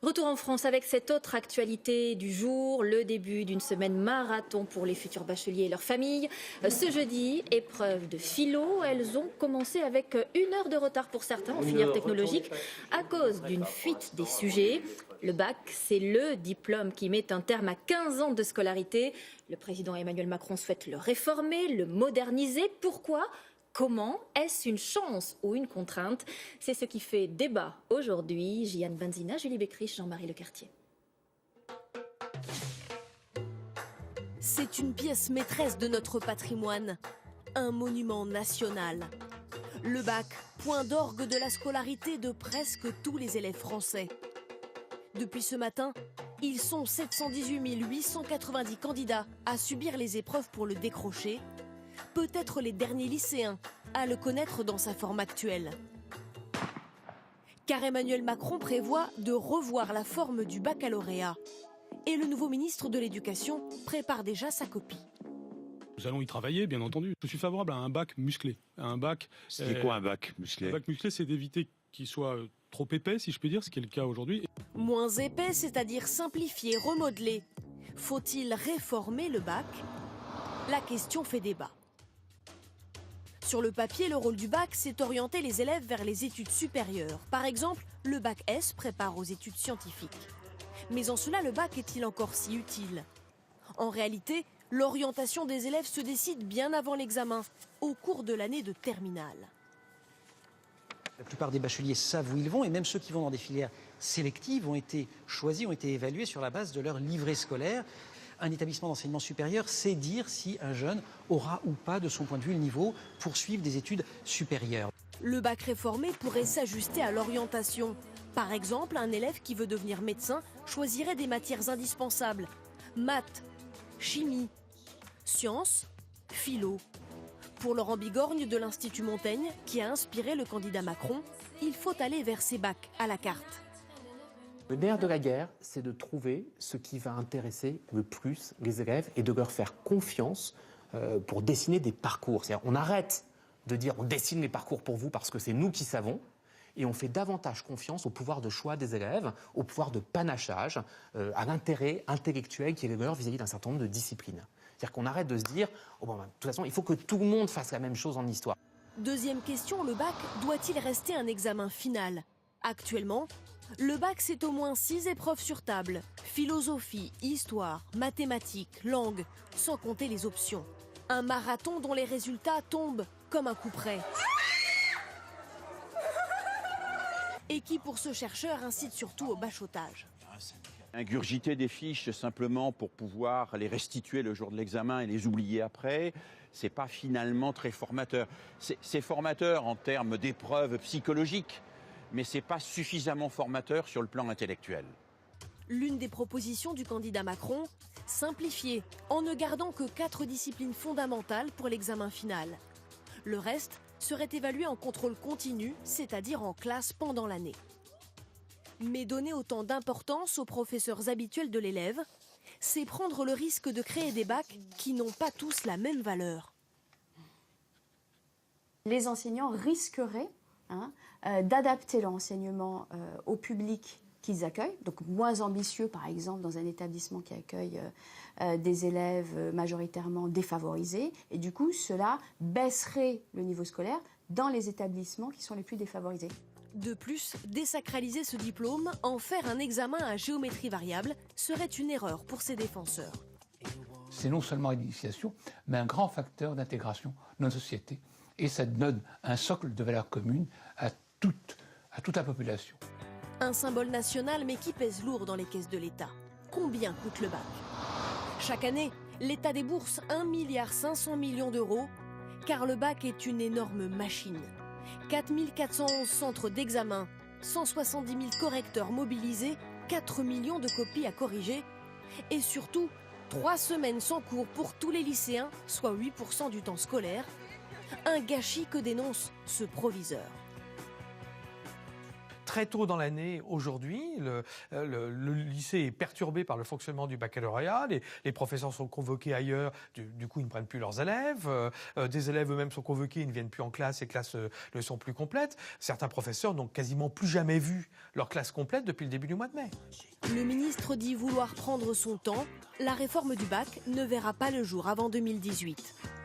Retour en France avec cette autre actualité du jour, le début d'une semaine marathon pour les futurs bacheliers et leurs familles. Ce jeudi, épreuve de philo, elles ont commencé avec 1 heure de retard pour certains en filière technologique à cause d'une fuite des sujets. Le bac, c'est le diplôme qui met un terme à 15 ans de scolarité. Le président Emmanuel Macron souhaite le réformer, le moderniser. Pourquoi ? Comment? Est-ce une chance ou une contrainte? C'est ce qui fait débat aujourd'hui. Jeanne Benzina, Julie Beckrich, Jean-Marie Lecartier. C'est une pièce maîtresse de notre patrimoine, un monument national. Le bac, point d'orgue de la scolarité de presque tous les élèves français. Depuis ce matin, ils sont 718 890 candidats à subir les épreuves pour le décrocher. Peut-être les derniers lycéens à le connaître dans sa forme actuelle. Car Emmanuel Macron prévoit de revoir la forme du baccalauréat. Et le nouveau ministre de l'Éducation prépare déjà sa copie. Nous allons y travailler, bien entendu. Je suis favorable à un bac musclé. Un bac. C'est quoi un bac musclé? Un bac musclé, c'est d'éviter qu'il soit trop épais, si je puis dire, ce qui est le cas aujourd'hui. Moins épais, c'est-à-dire simplifié, remodelé. Faut-il réformer le bac? La question fait débat. Sur le papier, le rôle du bac, c'est orienter les élèves vers les études supérieures. Par exemple, le bac S prépare aux études scientifiques. Mais en cela, le bac est-il encore si utile? En réalité, l'orientation des élèves se décide bien avant l'examen, au cours de l'année de terminale. La plupart des bacheliers savent où ils vont et même ceux qui vont dans des filières sélectives ont été choisis, ont été évalués sur la base de leur livret scolaire. Un établissement d'enseignement supérieur sait dire si un jeune aura ou pas, de son point de vue, le niveau pour suivre des études supérieures. Le bac réformé pourrait s'ajuster à l'orientation. Par exemple, un élève qui veut devenir médecin choisirait des matières indispensables. Maths, chimie, sciences, philo. Pour Laurent Bigorgne de l'Institut Montaigne, qui a inspiré le candidat Macron, il faut aller vers ces bacs à la carte. Le nerf de la guerre, c'est de trouver ce qui va intéresser le plus les élèves et de leur faire confiance pour dessiner des parcours. C'est-à-dire, on arrête de dire on dessine les parcours pour vous parce que c'est nous qui savons, et on fait davantage confiance au pouvoir de choix des élèves, au pouvoir de panachage, à l'intérêt intellectuel qui est le leur vis-à-vis d'un certain nombre de disciplines. C'est-à-dire qu'on arrête de se dire de toute façon, il faut que tout le monde fasse la même chose en histoire. Deuxième question, le bac doit-il rester un examen final? Actuellement, le bac, c'est au moins 6 épreuves sur table. Philosophie, histoire, mathématiques, langue, sans compter les options. Un marathon dont les résultats tombent comme un coup près. Et qui, pour ce chercheur, incite surtout au bachotage. Ingurgiter des fiches simplement pour pouvoir les restituer le jour de l'examen et les oublier après, c'est pas finalement très formateur. C'est formateur en termes d'épreuves psychologiques, mais c'est pas suffisamment formateur sur le plan intellectuel. L'une des propositions du candidat Macron, simplifier, en ne gardant que 4 disciplines fondamentales pour l'examen final. Le reste serait évalué en contrôle continu, c'est-à-dire en classe pendant l'année. Mais donner autant d'importance aux professeurs habituels de l'élève, c'est prendre le risque de créer des bacs qui n'ont pas tous la même valeur. Les enseignants risqueraient d'adapter leur enseignement au public qu'ils accueillent, donc moins ambitieux par exemple dans un établissement qui accueille des élèves majoritairement défavorisés, et du coup cela baisserait le niveau scolaire dans les établissements qui sont les plus défavorisés. De plus, désacraliser ce diplôme, en faire un examen à géométrie variable, serait une erreur pour ses défenseurs. C'est non seulement une initiation, mais un grand facteur d'intégration dans notre société. Et ça donne un socle de valeurs communes à toute la population. Un symbole national, mais qui pèse lourd dans les caisses de l'État. Combien coûte le bac? Chaque année, l'État débourse 1,5 milliard d'euros, car le bac est une énorme machine. 4 411 centres d'examen, 170 000 correcteurs mobilisés, 4 millions de copies à corriger, et surtout 3 semaines sans cours pour tous les lycéens, soit 8% du temps scolaire. Un gâchis que dénonce ce proviseur. très tôt dans l'année, aujourd'hui, le lycée est perturbé par le fonctionnement du baccalauréat. Les professeurs sont convoqués ailleurs, du coup ils ne prennent plus leurs élèves. Des élèves eux-mêmes sont convoqués, ils ne viennent plus en classe, les classes ne sont plus complètes. Certains professeurs n'ont quasiment plus jamais vu leur classe complète depuis le début du mois de mai. Le ministre dit vouloir prendre son temps. La réforme du bac ne verra pas le jour avant 2018.